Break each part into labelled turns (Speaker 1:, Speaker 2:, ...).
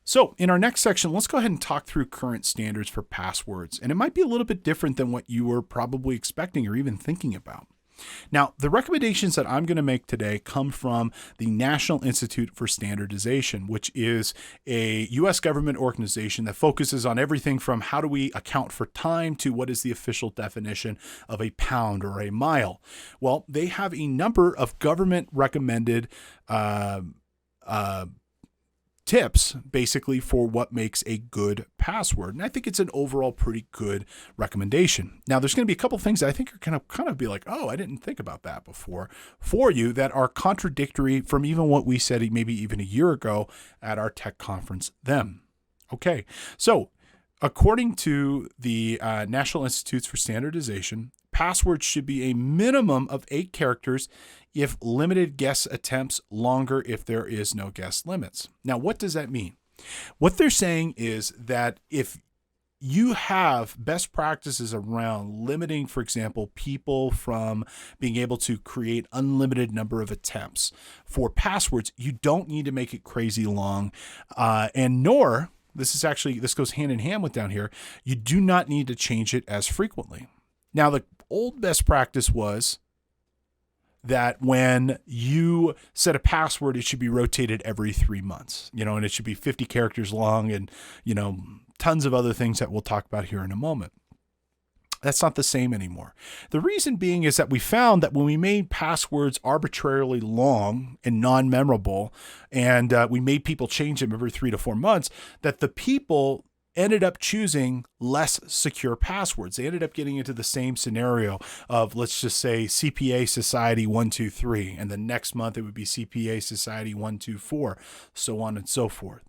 Speaker 1: So in our next section, let's go ahead and talk through current standards for passwords. And it might be a little bit different than what you were probably expecting or even thinking about. Now, the recommendations that I'm going to make today come from the National Institute for Standardization, which is a U.S. government organization that focuses on everything from how do we account for time to what is the official definition of a pound or a mile. Well, they have a number of government recommended tips basically for what makes a good password. And I think it's an overall pretty good recommendation. Now, there's going to be a couple things that I think are going to kind of be like, oh, I didn't think about that before for you that are contradictory from even what we said maybe even a year ago at our tech conference then. Okay, so according to the National Institutes for Standardization, passwords should be a minimum of 8 characters if limited guess attempts, longer if there is no guess limits. Now, what does that mean? What they're saying is that if you have best practices around limiting, for example, people from being able to create unlimited number of attempts for passwords, you don't need to make it crazy long, and nor, this goes hand in hand with down here, you do not need to change it as frequently. Now, the old best practice was that when you set a password, it should be rotated every 3 months, and it should be 50 characters long and, tons of other things that we'll talk about here in a moment. That's not the same anymore. The reason being is that we found that when we made passwords arbitrarily long and non-memorable, and we made people change them every 3 to 4 months, that the people ended up choosing less secure passwords. They ended up getting into the same scenario of, let's just say, CPA Society 123, and the next month it would be CPA Society 124, so on and so forth.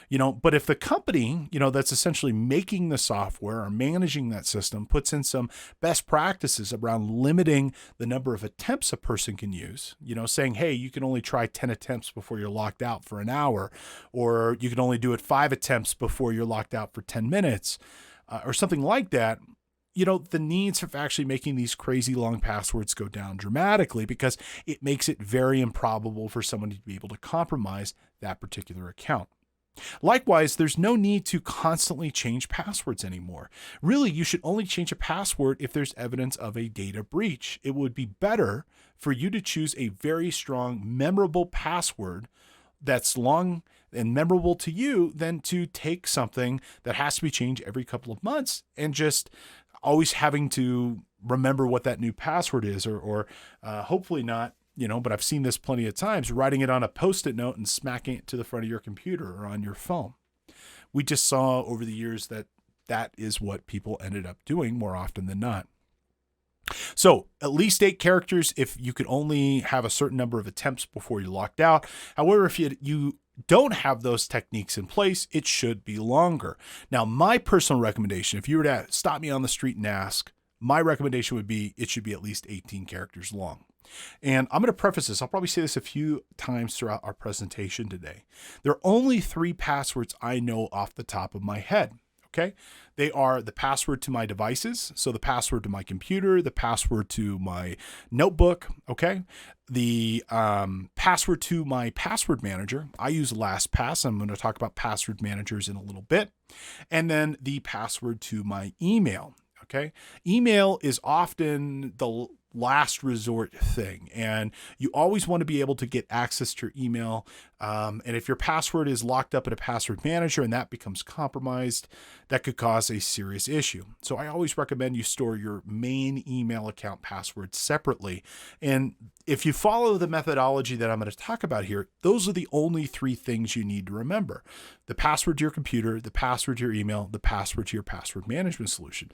Speaker 1: But if the company, that's essentially making the software or managing that system puts in some best practices around limiting the number of attempts a person can use, saying, hey, you can only try 10 attempts before you're locked out for an hour, or you can only do it 5 attempts before you're locked out for 10 minutes, or something like that, the needs of actually making these crazy long passwords go down dramatically because it makes it very improbable for someone to be able to compromise that particular account. Likewise, there's no need to constantly change passwords anymore. Really, you should only change a password if there's evidence of a data breach. It would be better for you to choose a very strong, memorable password that's long and memorable to you than to take something that has to be changed every couple of months and just always having to remember what that new password is, or hopefully not, but I've seen this plenty of times, writing it on a Post-it note and smacking it to the front of your computer or on your phone. We just saw over the years that is what people ended up doing more often than not. So at least 8 characters if you could only have a certain number of attempts before you're locked out. However, if you don't have those techniques in place, it should be longer. Now, my personal recommendation, if you were to stop me on the street and ask, my recommendation would be it should be at least 18 characters long. And I'm going to preface this. I'll probably say this a few times throughout our presentation today. There are only 3 passwords I know off the top of my head. Okay. They are the password to my devices. So the password to my computer, the password to my notebook. Okay. The password to my password manager. I use LastPass. I'm going to talk about password managers in a little bit. And then the password to my email. Okay. Email is often the last resort thing, and you always want to be able to get access to your email. And if your password is locked up in a password manager and that becomes compromised, that could cause a serious issue. So I always recommend you store your main email account password separately. And if you follow the methodology that I'm going to talk about here, those are the only 3 things you need to remember: the password to your computer, the password to your email, the password to your password management solution.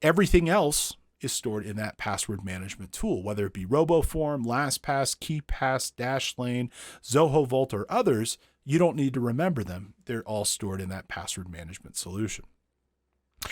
Speaker 1: Everything else is stored in that password management tool, whether it be RoboForm, LastPass, KeePass, Dashlane, Zoho Vault, or others. You don't need to remember them. They're all stored in that password management solution.